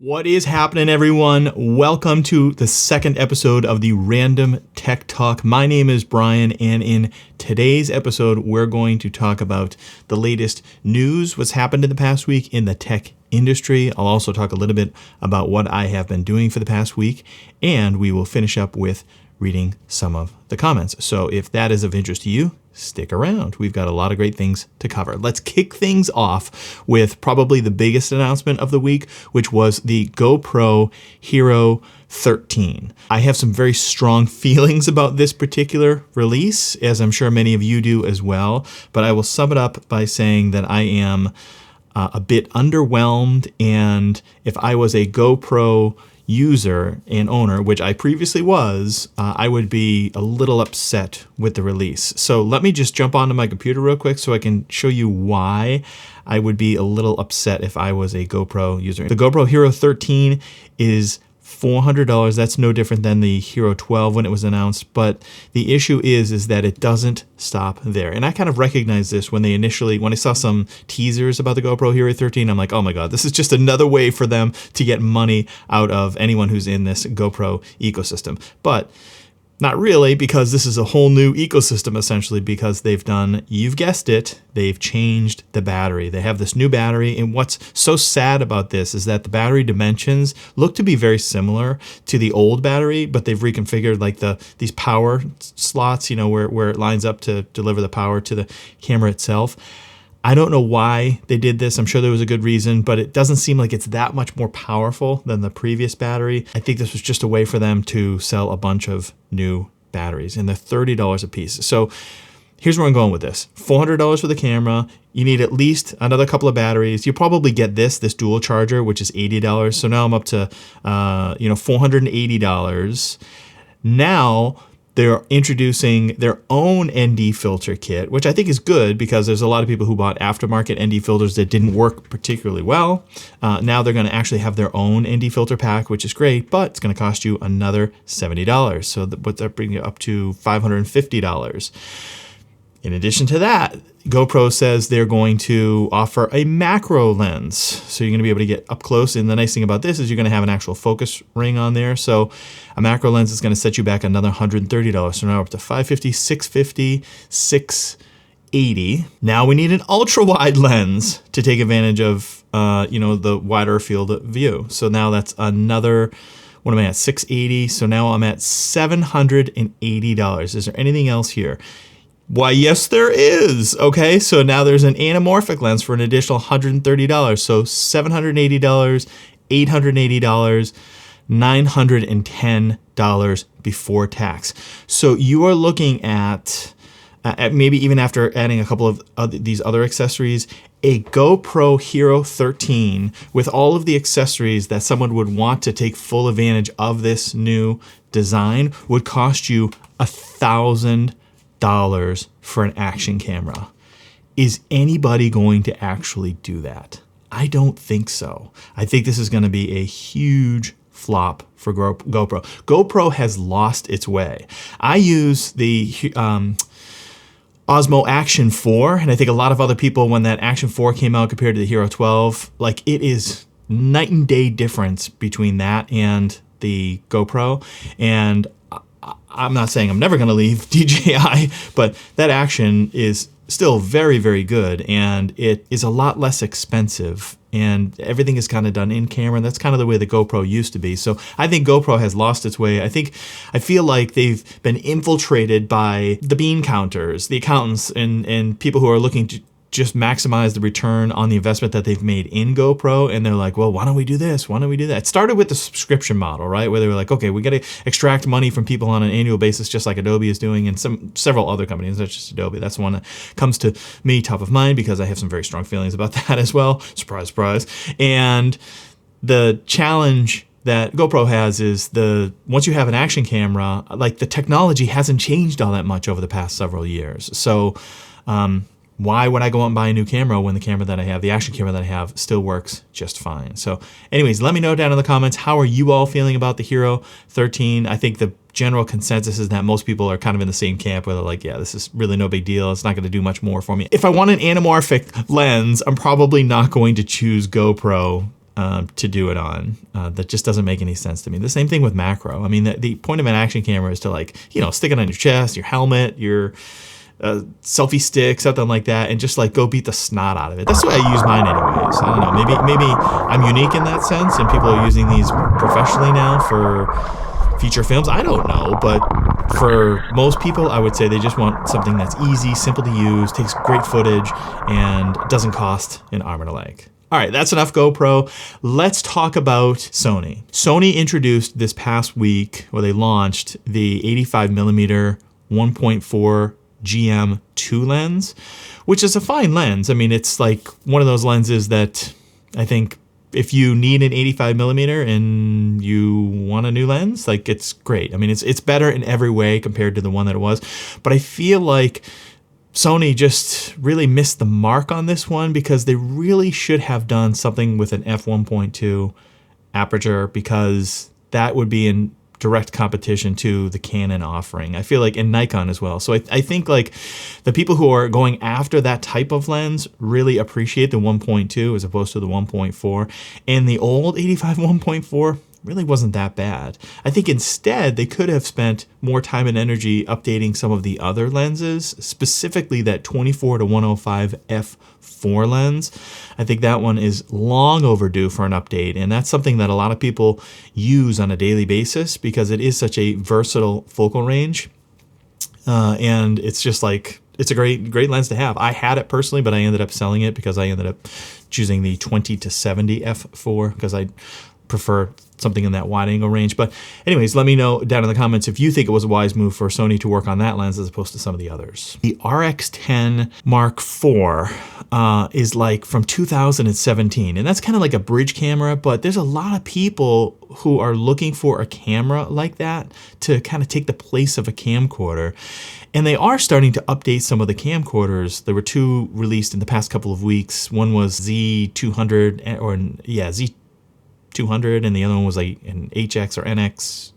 What is happening, everyone? Welcome to the second episode of the Randumb Tech Talk. My name is Brian, and in today's episode, we're going to talk about the latest news, what's happened in the past week in the tech industry. I'll also talk a little bit about what I have been doing for the past week, and we will finish up with reading some of the comments. So if that is of interest to you, stick around. We've got a lot of great things to cover. Let's kick things off with probably the biggest announcement of the week, which was the GoPro Hero 13. I have some very strong feelings about this particular release, as I'm sure many of you do as well, but I will sum it up by saying that I am a bit underwhelmed, and if I was a GoPro user and owner, which I previously was, I would be a little upset with the release. So let me just jump onto my computer real quick so I can show you why I would be a little upset if I was a GoPro user. The GoPro Hero 13 is $400. That's no different than the Hero 12 when it was announced, but the issue is that it doesn't stop there. And I kind of recognized this when I saw some teasers about the GoPro Hero 13, I'm like, oh my God, this is just another way for them to get money out of anyone who's in this GoPro ecosystem. But not really, because this is a whole new ecosystem essentially, because they've done, you've guessed it, they've changed the battery. They have this new battery, and what's so sad about this is that the battery dimensions look to be very similar to the old battery, but they've reconfigured like these power slots, you know, where it lines up to deliver the power to the camera itself. I don't know why they did this. I'm sure there was a good reason, but it doesn't seem like it's that much more powerful than the previous battery. I think this was just a way for them to sell a bunch of new batteries, and they're $30 a piece. So here's where I'm going with this. $400 for the camera. You need at least another couple of batteries. You'll probably get this dual charger, which is $80. So now I'm up to $480. Now they're introducing their own ND filter kit, which I think is good because there's a lot of people who bought aftermarket ND filters that didn't work particularly well. Now they're going to actually have their own ND filter pack, which is great, but it's going to cost you another $70. So that brings you up to $550. In addition to that, GoPro says they're going to offer a macro lens. So you're going to be able to get up close. And the nice thing about this is you're going to have an actual focus ring on there. So a macro lens is going to set you back another $130. So now we're up to $550, $650, $680. Now we need an ultra wide lens to take advantage of, the wider field of view. So now that's another, what am I at? $680. So now I'm at $780. Is there anything else here? Why, yes, there is. Okay, so now there's an anamorphic lens for an additional $130. So $780, $880, $910 before tax. So you are looking at maybe even after adding a couple of these other accessories, a GoPro Hero 13 with all of the accessories that someone would want to take full advantage of this new design would cost you $1,000 for an action camera. Is anybody going to actually do that? I don't think so. I think this is going to be a huge flop for GoPro. GoPro has lost its way. I use the Osmo Action 4, and I think a lot of other people, when that Action 4 came out compared to the Hero 12, like, it is night and day difference between that and the GoPro. And I'm not saying I'm never going to leave DJI, but that Action is still very, very good, and it is a lot less expensive, and everything is kind of done in camera, and that's kind of the way the GoPro used to be. So I think GoPro has lost its way. I feel like they've been infiltrated by the bean counters, the accountants, and people who are looking to just maximize the return on the investment that they've made in GoPro. And they're like, well, why don't we do this? Why don't we do that? It started with the subscription model, right? Where they were like, okay, we got to extract money from people on an annual basis, just like Adobe is doing, and several other companies, not just Adobe. That's the one that comes to me top of mind because I have some very strong feelings about that as well. Surprise, surprise. And the challenge that GoPro has is once you have an action camera, like, the technology hasn't changed all that much over the past several years. So, why would I go out and buy a new camera when the camera that I have, the action camera that I have, still works just fine? So anyways, let me know down in the comments, how are you all feeling about the Hero 13? I think the general consensus is that most people are kind of in the same camp where they're like, yeah, this is really no big deal. It's not going to do much more for me. If I want an anamorphic lens, I'm probably not going to choose GoPro to do it on. That just doesn't make any sense to me. The same thing with macro. I mean, the point of an action camera is to, like, you know, stick it on your chest, your helmet, your selfie stick, something like that, and just like go beat the snot out of it. That's the way I use mine anyways. I don't know, maybe I'm unique in that sense and people are using these professionally now for feature films. I don't know, but for most people, I would say they just want something that's easy, simple to use, takes great footage, and doesn't cost an arm and a leg. All right, that's enough GoPro. Let's talk about Sony. Sony introduced this past week, or they launched the 85mm 1.4 GM2 lens, which is a fine lens. I mean, it's like one of those lenses that I think if you need an 85mm and you want a new lens, like, it's great. I mean, it's better in every way compared to the one that it was, but I feel like Sony just really missed the mark on this one because they really should have done something with an f1.2 aperture, because that would be in direct competition to the Canon offering. I feel like, in Nikon as well. So I think like the people who are going after that type of lens really appreciate the 1.2 as opposed to the 1.4. And the old 85 1.4 really wasn't that bad. I think instead they could have spent more time and energy updating some of the other lenses, specifically that 24 to 105 f4 lens. I think that one is long overdue for an update, and that's something that a lot of people use on a daily basis because it is such a versatile focal range. And it's just like, it's a great lens to have. I had it personally, but I ended up selling it because I ended up choosing the 20 to 70 f4 because I prefer something in that wide angle range. But anyways, let me know down in the comments if you think it was a wise move for Sony to work on that lens as opposed to some of the others. The RX10 Mark IV is like from 2017, and that's kind of like a bridge camera, but there's a lot of people who are looking for a camera like that to kind of take the place of a camcorder. And they are starting to update some of the camcorders. There were two released in the past couple of weeks. One was Z200, Z200, and the other one was like an HX or NX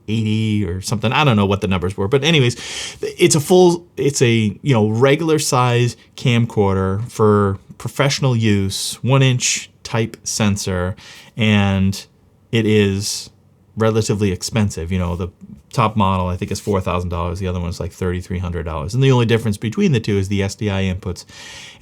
80 or something. I don't know what the numbers were, but anyways, it's a regular size camcorder for professional use, 1-inch type sensor, and it is relatively expensive. You know, the top model I think is $4,000. The other one is like $3,300. And the only difference between the two is the SDI inputs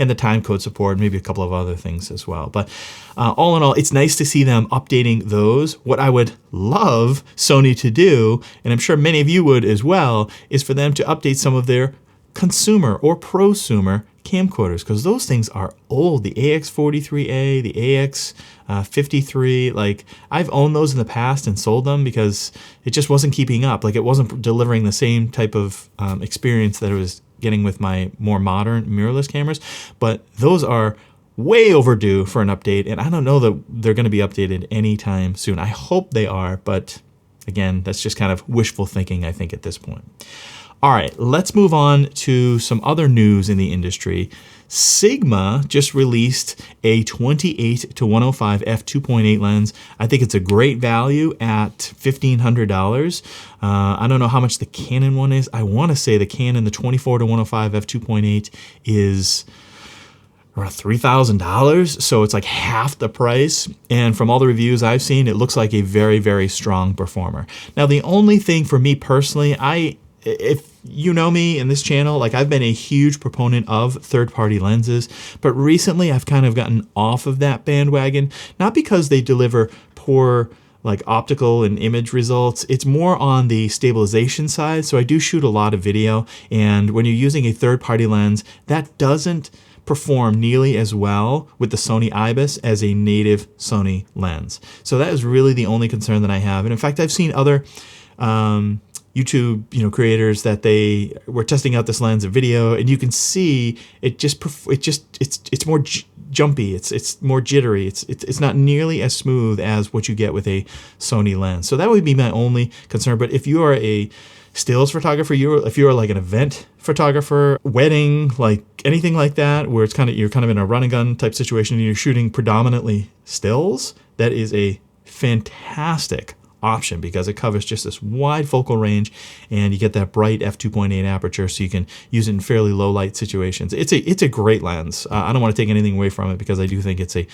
and the timecode support, maybe a couple of other things as well. But all in all, it's nice to see them updating those. What I would love Sony to do, and I'm sure many of you would as well, is for them to update some of their consumer or prosumer camcorders, because those things are old. The AX43A, the AX53, like, I've owned those in the past and sold them because it just wasn't keeping up. Like, it wasn't delivering the same type of experience that it was getting with my more modern mirrorless cameras. But those are way overdue for an update, and I don't know that they're going to be updated anytime soon. I hope they are, but again, that's just kind of wishful thinking, I think, at this point. All right, let's move on to some other news in the industry. Sigma just released a 28 to 105 f2.8 lens. I think it's a great value at $1,500. I don't know how much the Canon one is. I want to say the Canon, the 24 to 105 f2.8 is around $3,000, so it's like half the price. And from all the reviews I've seen, it looks like a very, very strong performer. Now, the only thing for me personally, if you know me in this channel, like, I've been a huge proponent of third-party lenses, but recently I've kind of gotten off of that bandwagon, not because they deliver poor like optical and image results. It's more on the stabilization side. So I do shoot a lot of video, and when you're using a third-party lens, that doesn't perform nearly as well with the Sony IBIS as a native Sony lens. So that is really the only concern that I have. And in fact, I've seen other YouTube, creators that they were testing out this lens in video, and you can see it's more jumpy, it's more jittery, it's not nearly as smooth as what you get with a Sony lens. So that would be my only concern. But if you are a stills photographer, if you're like an event photographer, wedding, like anything like that, where you're kind of in a run and gun type situation and you're shooting predominantly stills, that is a fantastic option because it covers just this wide focal range, and you get that bright f2.8 aperture, so you can use it in fairly low light situations. It's a great lens. I don't want to take anything away from it because I do think it's a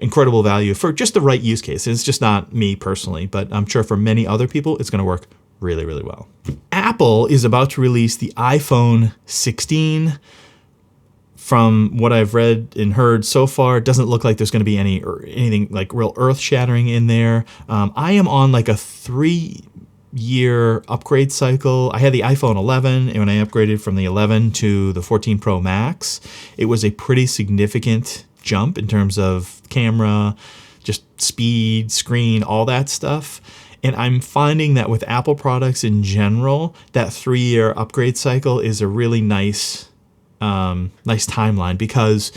incredible value for just the right use case. It's just not me personally, but I'm sure for many other people, it's going to work really, really well. Apple is about to release the iPhone 16. From what I've read and heard so far, it doesn't look like there's going to be anything like real earth-shattering in there. I am on like a 3-year upgrade cycle. I had the iPhone 11, and when I upgraded from the 11 to the 14 Pro Max, it was a pretty significant jump in terms of camera, just speed, screen, all that stuff. And I'm finding that with Apple products in general, that 3-year upgrade cycle is a really nice timeline, because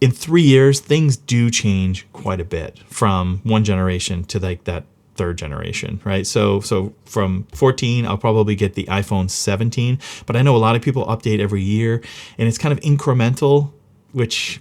in 3 years things do change quite a bit from one generation to like that third generation, right? So from 14, I'll probably get the iPhone 17, but I know a lot of people update every year, and it's kind of incremental, which,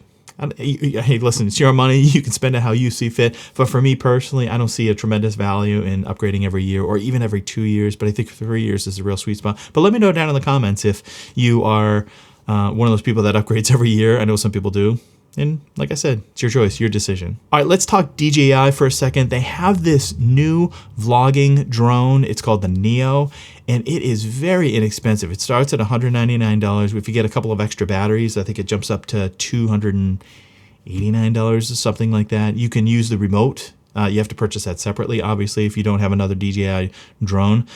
hey, listen, it's your money. You can spend it how you see fit. But for me personally, I don't see a tremendous value in upgrading every year or even every 2 years. But I think 3 years is a real sweet spot. But let me know down in the comments if you are one of those people that upgrades every year. I know some people do. And like I said, it's your choice, your decision. All right, let's talk DJI for a second. They have this new vlogging drone. It's called the Neo, and it is very inexpensive. It starts at $199. If you get a couple of extra batteries, I think it jumps up to $289 or something like that. You can use the remote. You have to purchase that separately, obviously, if you don't have another DJI drone.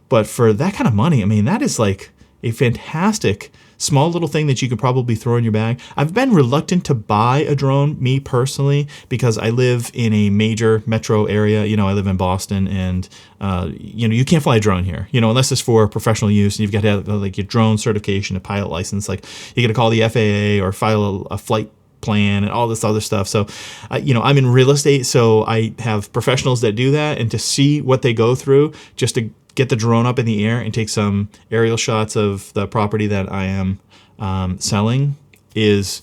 But for that kind of money, I mean, that is like a fantastic small little thing that you could probably throw in your bag. I've been reluctant to buy a drone, me personally, because I live in a major metro area. You know, I live in Boston, and you can't fly a drone here, unless it's for professional use. And you've got to have like your drone certification, a pilot license. Like you got to call the FAA or file a flight plan and all this other stuff. So, I'm in real estate, so I have professionals that do that, and to see what they go through just to get the drone up in the air and take some aerial shots of the property that I am selling is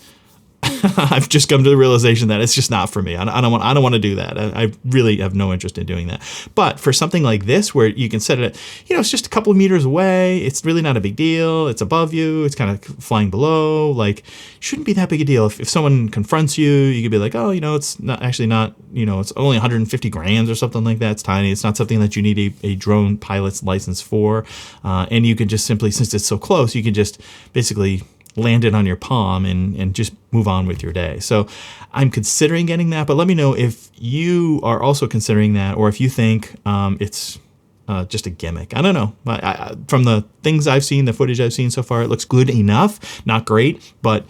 I've just come to the realization that it's just not for me. I don't want to do that. I really have no interest in doing that. But for something like this, where you can set it at, it's just a couple of meters away. It's really not a big deal. It's above you. It's kind of flying below. Like, shouldn't be that big a deal. If someone confronts you, you could be like, oh, it's not actually not, it's only 150 grams or something like that. It's tiny. It's not something that you need a drone pilot's license for. And you can just simply, since it's so close, you can just basically land it on your palm and just move on with your day. So I'm considering getting that, but let me know if you are also considering that, or if you think it's just a gimmick. I don't know. From the things I've seen, the footage I've seen so far, it looks good enough. Not great, but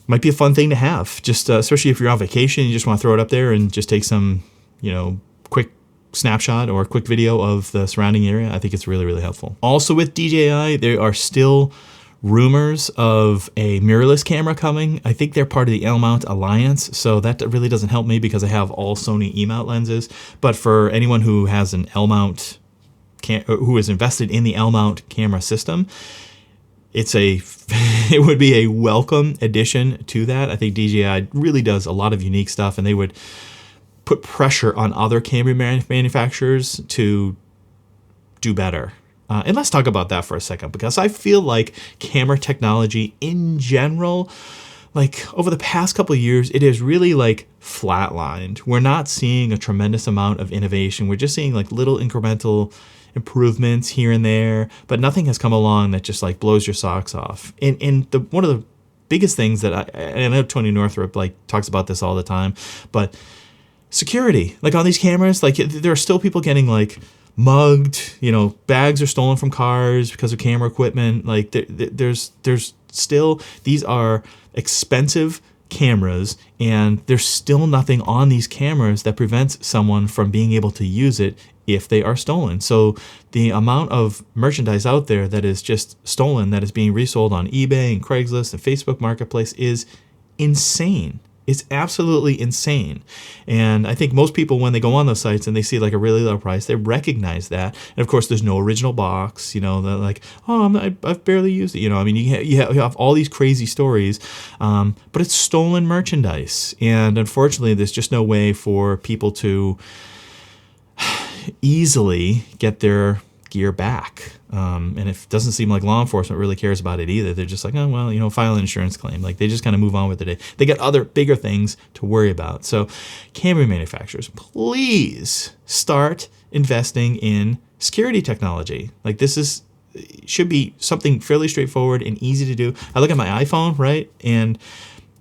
might be a fun thing to have. Just especially if you're on vacation, you just want to throw it up there and just take some, quick snapshot or quick video of the surrounding area. I think it's really, really helpful. Also with DJI, there are still rumors of a mirrorless camera coming. I think they're part of the L-mount alliance, so that really doesn't help me because I have all Sony E-mount lenses. But for anyone who has an L-mount, who is invested in the L-mount camera system, it would be a welcome addition to that. I think DJI really does a lot of unique stuff, and they would put pressure on other camera manufacturers to do better. And let's talk about that for a second, because I feel like camera technology in general, like over the past couple of years, it is really like flatlined. We're not seeing a tremendous amount of innovation. We're just seeing like little incremental improvements here and there, but nothing has come along that just like blows your socks off. And one of the biggest things that I know Tony Northrup like talks about this all the time, but security, like on these cameras, like there are still people getting like mugged, bags are stolen from cars because of camera equipment. Like there's still, these are expensive cameras, and there's still nothing on these cameras that prevents someone from being able to use it if they are stolen. So the amount of merchandise out there that is just stolen, that is being resold on eBay and Craigslist and Facebook Marketplace, is insane. It's absolutely insane. And I think most people, when they go on those sites and they see like a really low price, they recognize that. And of course, there's no original box, they're like, oh, I've barely used it. You have all these crazy stories, but it's stolen merchandise. And unfortunately, there's just no way for people to easily get their gear back. And it doesn't seem like law enforcement really cares about it either. They're just like, oh, well, file an insurance claim. Like, they just kind of move on with it. They got other bigger things to worry about. So camera manufacturers, please start investing in security technology. Like, this should be something fairly straightforward and easy to do. I look at my iPhone, right? And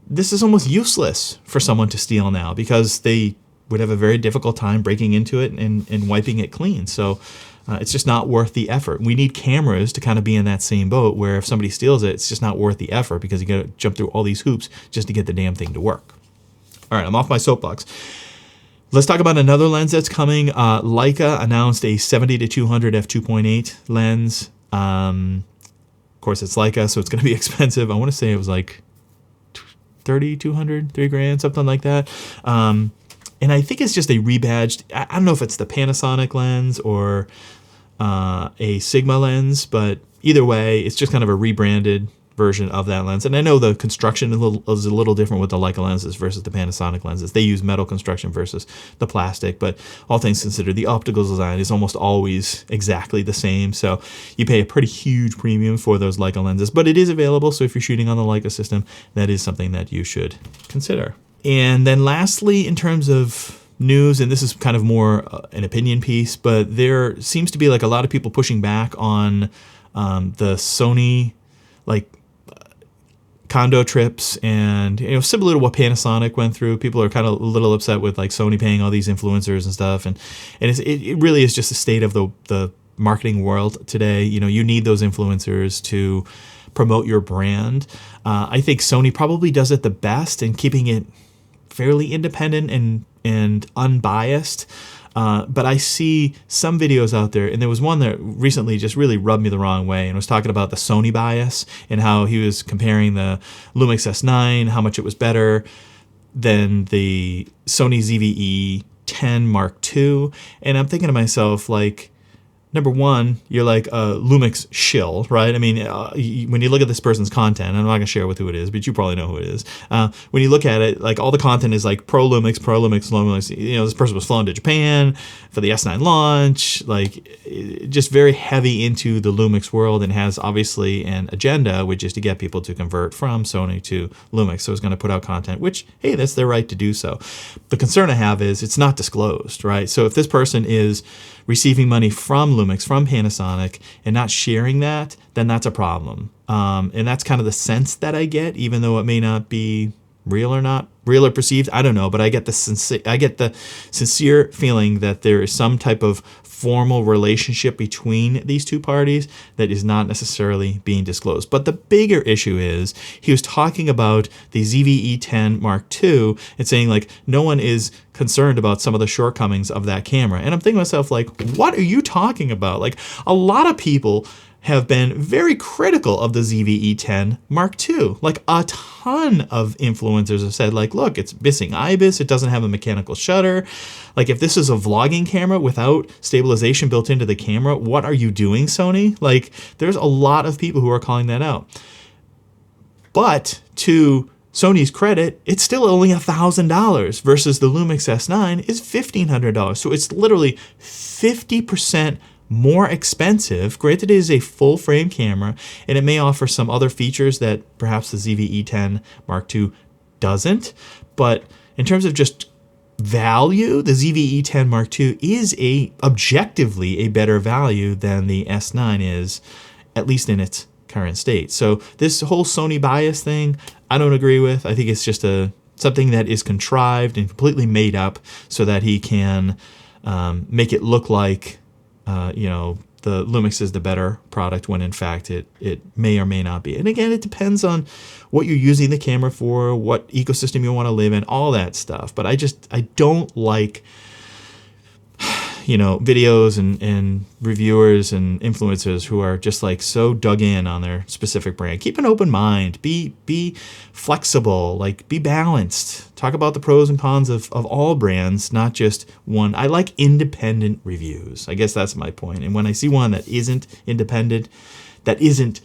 this is almost useless for someone to steal now because they would have a very difficult time breaking into it and wiping it clean. So it's just not worth the effort. We need cameras to kind of be in that same boat where if somebody steals it, it's just not worth the effort because you got to jump through all these hoops just to get the damn thing to work. All right, I'm off my soapbox. Let's talk about another lens that's coming. Leica announced a 70-200 f2.8 lens. Of course, it's Leica, so it's going to be expensive. I want to say it was like 30, 200, $3,000, something like that. And I think it's just a rebadged, I don't know if it's the Panasonic lens or a Sigma lens, but either way, it's just kind of a rebranded version of that lens. And I know the construction is a little different with the Leica lenses versus the Panasonic lenses. They use metal construction versus the plastic, but all things considered, the optical design is almost always exactly the same. So you pay a pretty huge premium for those Leica lenses, but it is available. So if you're shooting on the Leica system, that is something that you should consider. And then lastly, in terms of news, and this is kind of more an opinion piece, but there seems to be like a lot of people pushing back on the Sony condo trips, and similar to what Panasonic went through. People are kind of a little upset with like Sony paying all these influencers and stuff, and it really is just the state of the marketing world today. You need those influencers to promote your brand. I think Sony probably does it the best in keeping it fairly independent and unbiased. But I see some videos out there, and there was one that recently just really rubbed me the wrong way and was talking about the Sony bias and how he was comparing the Lumix S9, how much it was better than the Sony ZV-E 10 Mark II. And I'm thinking to myself, like, number one, you're like a Lumix shill, right? I mean, when you look at this person's content, I'm not going to share with who it is, but you probably know who it is. When you look at it, like all the content is like pro Lumix. This person was flown to Japan for the S9 launch, like just very heavy into the Lumix world, and has obviously an agenda, which is to get people to convert from Sony to Lumix. So it's going to put out content, which, hey, that's their right to do so. The concern I have is it's not disclosed, right? So if this person is receiving money from Lumix, from Panasonic, and not sharing that, then that's a problem. And that's kind of the sense that I get, even though it may not be real or perceived. I don't know, but I get the sincere feeling that there is some type of formal relationship between these two parties that is not necessarily being disclosed. But the bigger issue is he was talking about the ZV-E 10 Mark II and saying like no one is concerned about some of the shortcomings of that camera. And I'm thinking to myself, like, what are you talking about? Like, a lot of people have been very critical of the ZV-E 10 Mark II. Like, a ton of influencers have said, like, look, it's missing IBIS, it doesn't have a mechanical shutter. Like, if this is a vlogging camera without stabilization built into the camera, what are you doing, Sony? Like, there's a lot of people who are calling that out. But to Sony's credit, it's still only $1,000 versus the Lumix S9 is $1,500. So it's literally 50% more expensive. Granted, it is a full frame camera, and it may offer some other features that perhaps the ZV-E 10 Mark II doesn't. But in terms of just value, the ZV-E 10 Mark II is objectively a better value than the S9 is, at least in its current state. So this whole Sony bias thing, I don't agree with. I think it's just something that is contrived and completely made up so that he can make it look like the Lumix is the better product when in fact it may or may not be. And again, it depends on what you're using the camera for, what ecosystem you want to live in, all that stuff. But I don't like videos and reviewers and influencers who are just like so dug in on their specific brand. Keep an open mind, be flexible, like be balanced. Talk about the pros and cons of all brands, not just one. I like independent reviews. I guess that's my point. And when I see one that isn't independent, that isn't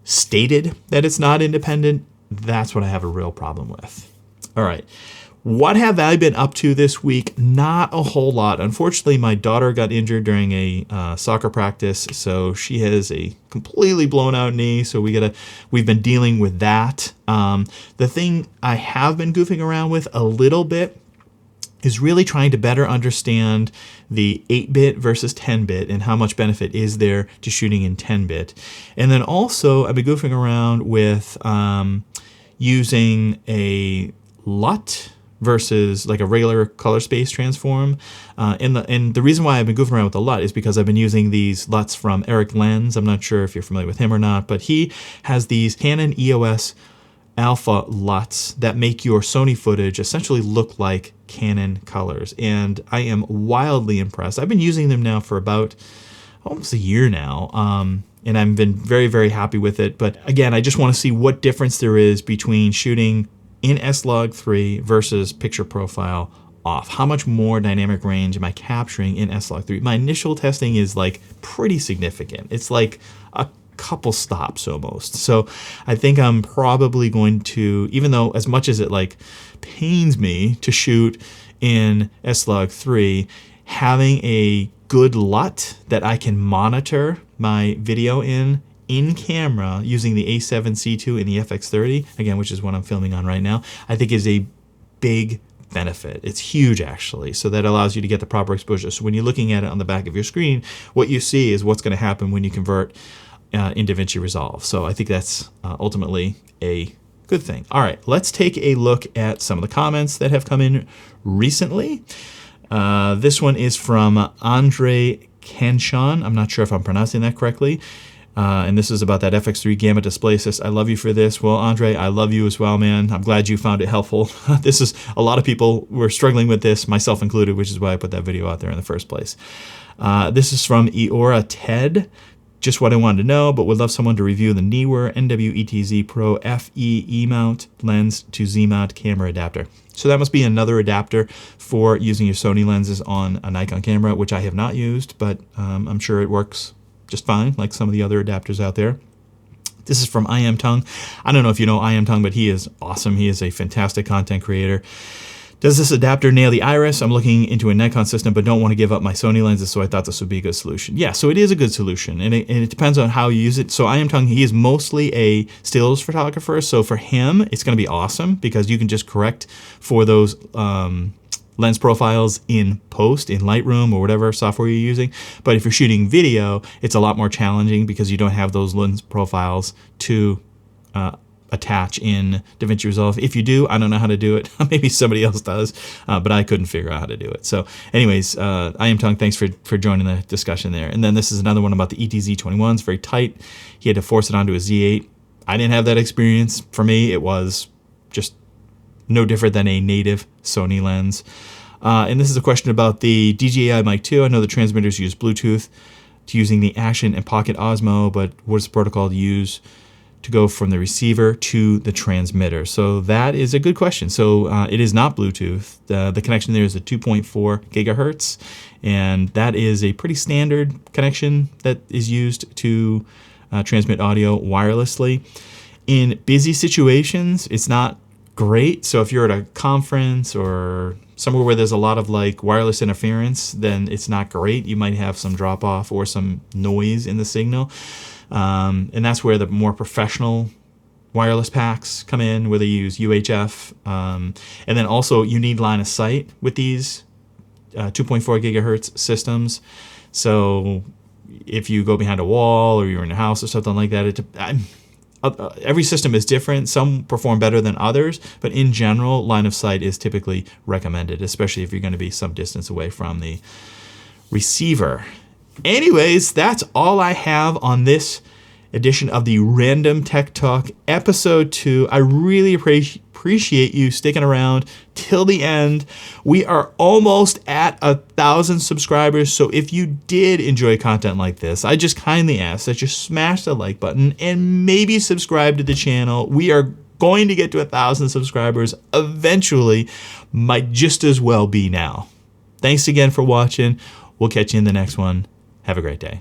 stated that it's not independent, that's what I have a real problem with. All right. What have I been up to this week? Not a whole lot. Unfortunately, my daughter got injured during a soccer practice, so she has a completely blown out knee. So we've been dealing with that. The thing I have been goofing around with a little bit is really trying to better understand the 8-bit versus 10-bit and how much benefit is there to shooting in 10-bit. And then also I've been goofing around with using a LUT versus like a regular color space transform. And the reason why I've been goofing around with the LUT is because I've been using these LUTs from Eric Lenz. I'm not sure if you're familiar with him or not, but he has these Canon EOS Alpha LUTs that make your Sony footage essentially look like Canon colors. And I am wildly impressed. I've been using them now for about almost a year now. And I've been very, very happy with it. But again, I just want to see what difference there is between shooting in S-Log3 versus picture profile off. How much more dynamic range am I capturing in S-Log3? My initial testing is like pretty significant. It's like a couple stops almost. So I think I'm probably going to, even though as much as it like pains me to shoot in S-Log3, having a good LUT that I can monitor my video in camera using the A7C II and the FX30, again, which is what I'm filming on right now, I think is a big benefit. It's huge, actually. So that allows you to get the proper exposure. So when you're looking at it on the back of your screen, what you see is what's going to happen when you convert in DaVinci Resolve. So I think that's ultimately a good thing. All right, let's take a look at some of the comments that have come in recently. This one is from Andre Kenshawn. I'm not sure if I'm pronouncing that correctly. And this is about that FX3 gamma display assist. I love you for this. Well, Andre, I love you as well, man. I'm glad you found it helpful. This is, a lot of people were struggling with this, myself included, which is why I put that video out there in the first place. This is from Eora Ted. Just what I wanted to know, but would love someone to review the Neewer NWETZ Pro FE E-mount lens to Z-mount camera adapter. So that must be another adapter for using your Sony lenses on a Nikon camera, which I have not used, but I'm sure it works just fine, like some of the other adapters out there. This is from I Am Tongue. I don't know if you know I Am Tongue, but he is awesome. He is a fantastic content creator. Does this adapter nail the iris? I'm looking into a Nikon system, but don't want to give up my Sony lenses, so I thought this would be a good solution. Yeah, so it is a good solution, and it depends on how you use it. So I Am Tongue, he is mostly a stills photographer, so for him, it's going to be awesome because you can just correct for those lens profiles in post, in Lightroom or whatever software you're using. But if you're shooting video, it's a lot more challenging because you don't have those lens profiles to attach in DaVinci Resolve. If you do, I don't know how to do it. Maybe somebody else does, but I couldn't figure out how to do it. So anyways, I Am Tongue, thanks for joining the discussion there. And then this is another one about the ETZ21. It's very tight. He had to force it onto a Z8. I didn't have that experience. For me, it was just no different than a native Sony lens. And this is a question about the DJI Mic 2. I know the transmitters use Bluetooth to using the Action and Pocket Osmo, but what is the protocol to use to go from the receiver to the transmitter? So that is a good question. So it is not Bluetooth. The connection there is a 2.4 gigahertz, and that is a pretty standard connection that is used to transmit audio wirelessly. In busy situations, it's not great. So if you're at a conference or somewhere where there's a lot of like wireless interference, then it's not great. You might have some drop off or some noise in the signal. And that's where the more professional wireless packs come in, where they use UHF. And then also you need line of sight with these 2.4 gigahertz systems. So if you go behind a wall or you're in a house or something like that, every system is different. Some perform better than others, but in general, line of sight is typically recommended, especially if you're going to be some distance away from the receiver. Anyways, that's all I have on this edition of the Randumb Tech Talk episode 2. I really appreciate you sticking around till the end. We are almost at 1,000 subscribers, so if you did enjoy content like this, I just kindly ask that you smash the like button and maybe subscribe to the channel. We are going to get to 1,000 subscribers eventually, might just as well be now. Thanks again for watching. We'll catch you in the next one. Have a great day.